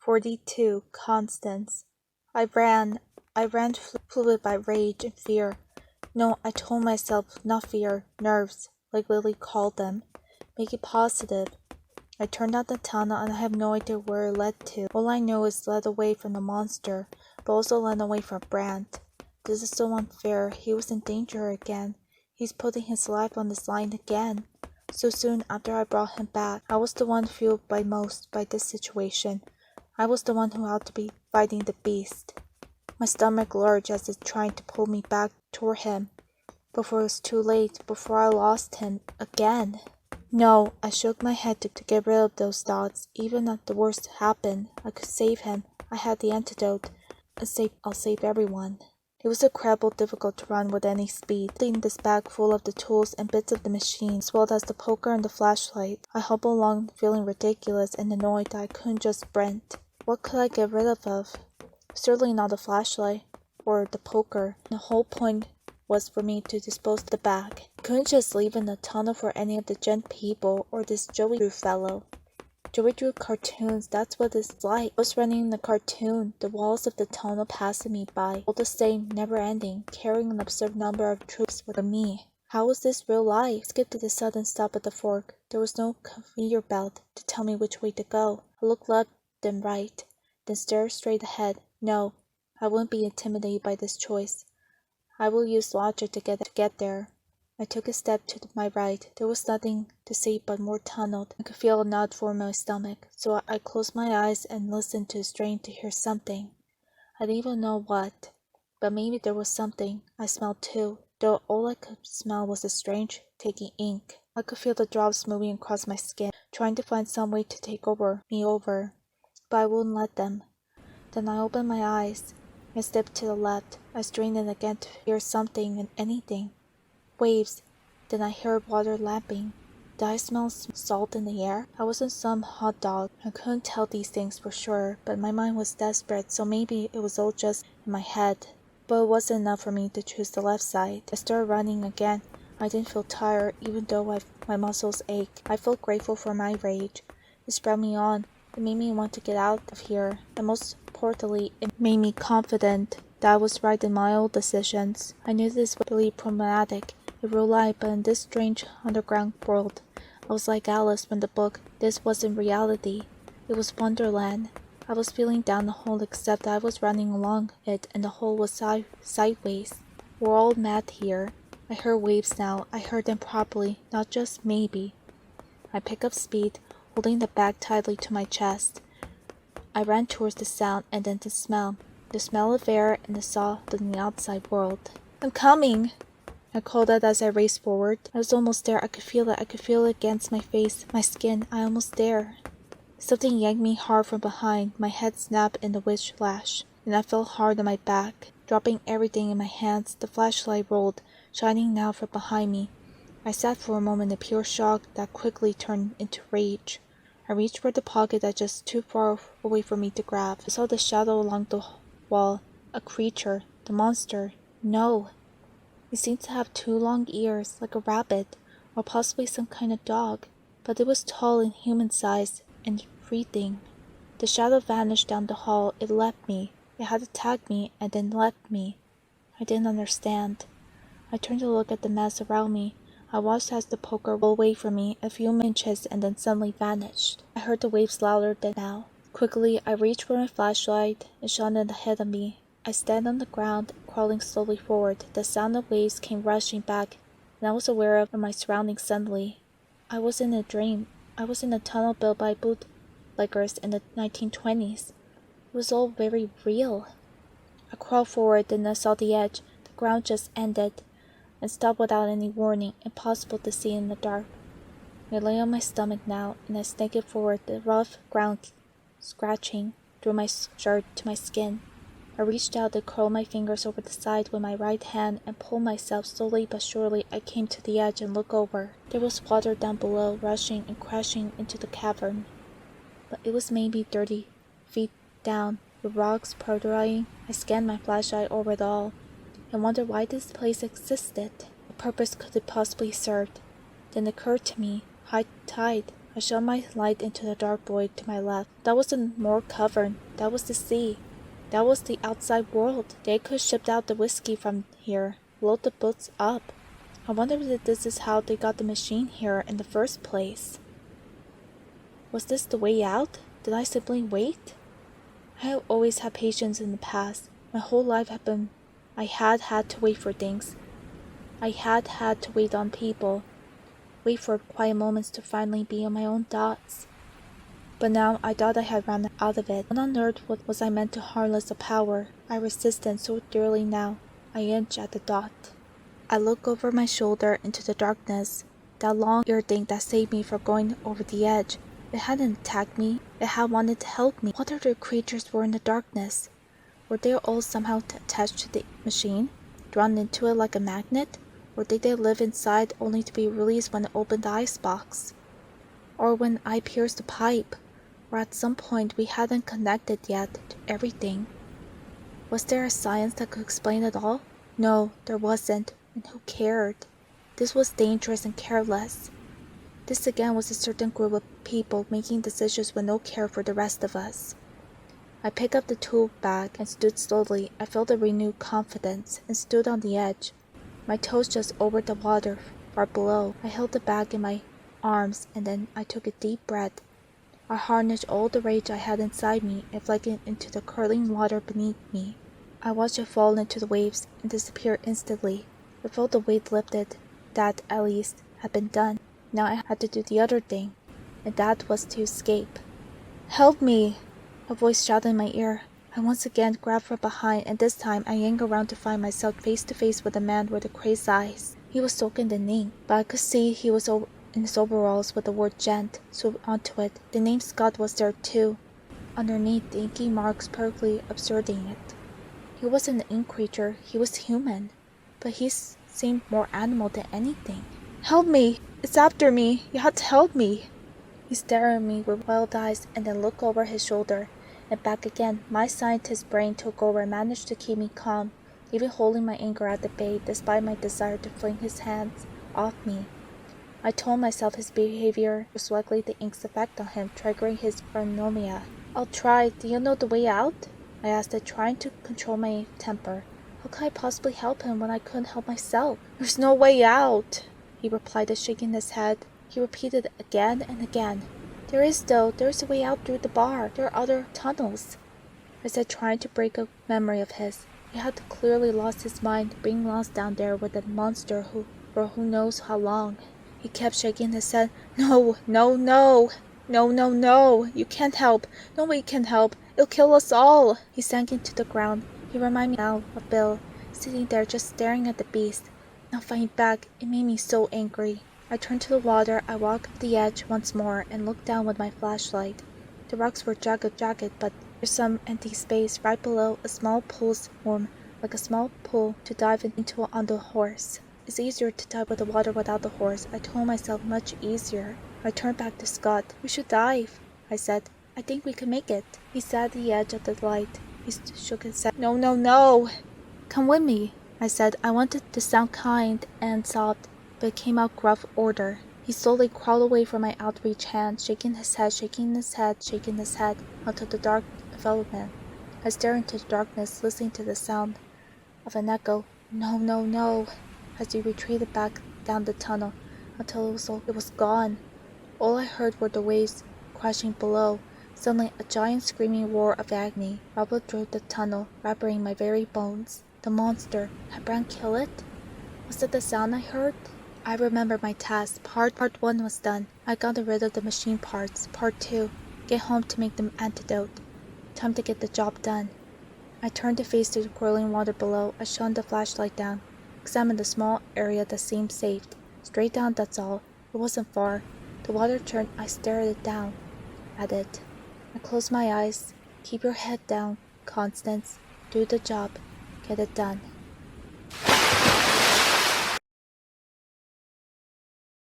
42. Constance. I ran fluid by rage and fear. No, I told myself, not fear, nerves, like Lily called them. Make it positive. I turned down the tunnel and I have no idea where it led to. All I know is led away from the monster, but also led away from Brandt. This is so unfair. He was in danger again. He's putting his life on this line again. So soon after I brought him back, I was the one fueled most by this situation. I was the one who ought to be fighting the beast. My stomach lurched as it tried to pull me back toward him. Before it was too late, before I lost him again. No, I shook my head to get rid of those thoughts. Even if the worst happened, I could save him. I had the antidote. I'll save everyone. It was incredibly difficult to run with any speed. Holding this bag full of the tools and bits of the machine, as well as the poker and the flashlight, I hobbled along feeling ridiculous and annoyed that I couldn't just sprint. What could I get rid of? Certainly not the flashlight or the poker. The whole point was for me to dispose of the bag. I couldn't just leave in the tunnel for any of the gent people or this Joey Drew fellow. Joey drew cartoons, that's what it's like. I was running in the cartoon, the walls of the tunnel passing me by, all the same, never ending, carrying an absurd number of troops with me. How was this real life? I skipped to the sudden stop at the fork. There was no conveyor belt to tell me which way to go. I looked left, then right, then stared straight ahead. No, I wouldn't be intimidated by this choice. I will use logic to get there. I took a step to my right. There was nothing to see but more tunnel. I could feel a knot form in my stomach, so I closed my eyes and listened to the strain to hear something. I didn't even know what, but maybe there was something. I smelled too, though all I could smell was a strange, taking ink. I could feel the drops moving across my skin, trying to find some way to take me over, but I wouldn't let them. Then I opened my eyes. I stepped to the left. I strained it again to hear something and anything. Waves. Then I heard water lapping. Did I smell salt in the air? I wasn't some hot dog. I couldn't tell these things for sure, but my mind was desperate, so maybe it was all just in my head. But it wasn't enough for me to choose the left side. I started running again. I didn't feel tired, even though my muscles ached. I felt grateful for my rage. It spurred me on. It made me want to get out of here, and most importantly, it made me confident that I was right in my old decisions. I knew this was really problematic, a real life, but in this strange underground world, I was like Alice from the book. This wasn't reality. It was Wonderland. I was feeling down the hole, except I was running along it, and the hole was sideways. We're all mad here. I heard waves now. I heard them properly, not just maybe. I picked up speed, holding the bag tightly to my chest. I ran towards the sound and then the smell of air and the salt in the outside world. I'm coming! I called out as I raced forward. I was almost there. I could feel it. I could feel it against my face, my skin. I almost there. Something yanked me hard from behind. My head snapped in the whiplash, and I fell hard on my back. Dropping everything in my hands, the flashlight rolled, shining now from behind me. I sat for a moment in pure shock that quickly turned into rage. I reached for the pocket that just too far away for me to grab. I saw the shadow along the wall. A creature. The monster. No. It seemed to have 2 long ears, like a rabbit, or possibly some kind of dog. But it was tall and human-sized, and breathing. The shadow vanished down the hall. It left me. It had attacked me, and then left me. I didn't understand. I turned to look at the mess around me. I watched as the poker rolled away from me a few inches and then suddenly vanished. I heard the waves louder than now. Quickly, I reached for my flashlight and shone it ahead of me. I stand on the ground, crawling slowly forward. The sound of waves came rushing back, and I was aware of my surroundings suddenly. I was in a dream. I was in a tunnel built by bootleggers in the 1920s. It was all very real. I crawled forward, then I saw the edge. The ground just ended and stopped without any warning, impossible to see in the dark. I lay on my stomach now, and I snaked forward, the rough ground scratching through my shirt to my skin. I reached out to curl my fingers over the side with my right hand and pulled myself. Slowly but surely I came to the edge and looked over. There was water down below, rushing and crashing into the cavern. But it was maybe 30 feet down, with rocks protruding. I scanned my flashlight over it all, and wondered why this place existed. What purpose could it possibly serve? Then it occurred to me, high tide. I shone my light into the dark void to my left. That wasn't more cavern. That was the sea. That was the outside world. They could ship out the whiskey from here, load the boats up. I wonder if this is how they got the machine here in the first place. Was this the way out? Did I simply wait? I have always had patience in the past. My whole life I had to wait for things. I had to wait on people. Wait for quiet moments to finally be on my own thoughts. But now I thought I had run out of it. What on earth was I meant to harness a power I resisted so dearly now? I inch at the thought. I look over my shoulder into the darkness. That long ear thing that saved me from going over the edge. It hadn't attacked me. It had wanted to help me. What other creatures were in the darkness? Were they all somehow attached to the machine? Drawn into it like a magnet? Or did they live inside only to be released when it opened the icebox? Or when I pierced the pipe? Or at some point we hadn't connected yet to everything? Was there a science that could explain it all? No, there wasn't, and who cared? This was dangerous and careless. This again was a certain group of people making decisions with no care for the rest of us. I picked up the tool bag and stood slowly. I felt a renewed confidence and stood on the edge. My toes just over the water far below. I held the bag in my arms and then I took a deep breath. I harnessed all the rage I had inside me and flung it into the curling water beneath me. I watched it fall into the waves and disappear instantly. I felt the weight lifted. That, at least, had been done. Now I had to do the other thing, and that was to escape. "Help me!" A voice shouted in my ear. I once again grabbed from behind, and this time I yanked around to find myself face to face with a man with the crazed eyes. He was soaking in ink, but I could see he was in his overalls with the word "Gent" swooped onto it. The name Scott was there too, underneath the inky marks perfectly obscuring it. He wasn't an ink creature, he was human, but he seemed more animal than anything. "Help me! It's after me! You have to help me!" He stared at me with wild eyes and then looked over his shoulder and back again. My scientist brain took over and managed to keep me calm, even holding my anger at the bay despite my desire to fling his hands off me. I told myself his behavior was likely the ink's effect on him, triggering his paranoia. "I'll try. Do you know the way out?" I asked it, trying to control my temper. How could I possibly help him when I couldn't help myself? "There's no way out," he replied, shaking his head. He repeated it again and again. "There is, though. There is a way out through the bar. There are other tunnels," I said, trying to break a memory of his. He had clearly lost his mind, being lost down there with a monster for who knows how long. He kept shaking his head. "No, no, no. No, no, no. You can't help. Nobody can help. It'll kill us all." He sank into the ground. He reminded me now of Bill, sitting there just staring at the beast, not fighting back. It made me so angry. I turned to the water. I walked up the edge once more and looked down with my flashlight. The rocks were jagged, but there's some empty space right below. A small pool's formed, like a small pool to dive into on the horse. It's easier to dive with the water without the horse. I told myself much easier. I turned back to Scott. "We should dive," I said. "I think we can make it." He sat at the edge of the light. He shook his head. "No, no, no." "Come with me," I said. I wanted to sound kind and soft, but it came out gruff order. He slowly crawled away from my outreached hand, shaking his head, until the dark enveloped him. I stared into the darkness, listening to the sound of an echo. "No, no, no," as he retreated back down the tunnel until it was gone. All I heard were the waves crashing below. Suddenly, a giant screaming roar of agony rumbled through the tunnel, rattling my very bones. The monster! Had Brown killed it? Was that the sound I heard? I remembered my task. Part 1 was done. I got rid of the machine parts. Part 2. Get home to make the antidote. Time to get the job done. I turned to face the swirling water below. I shone the flashlight down. Examined the small area that seemed safe. Straight down, that's all. It wasn't far. The water turned. I stared it down at it. I closed my eyes. Keep your head down, Constance. Do the job. Get it done.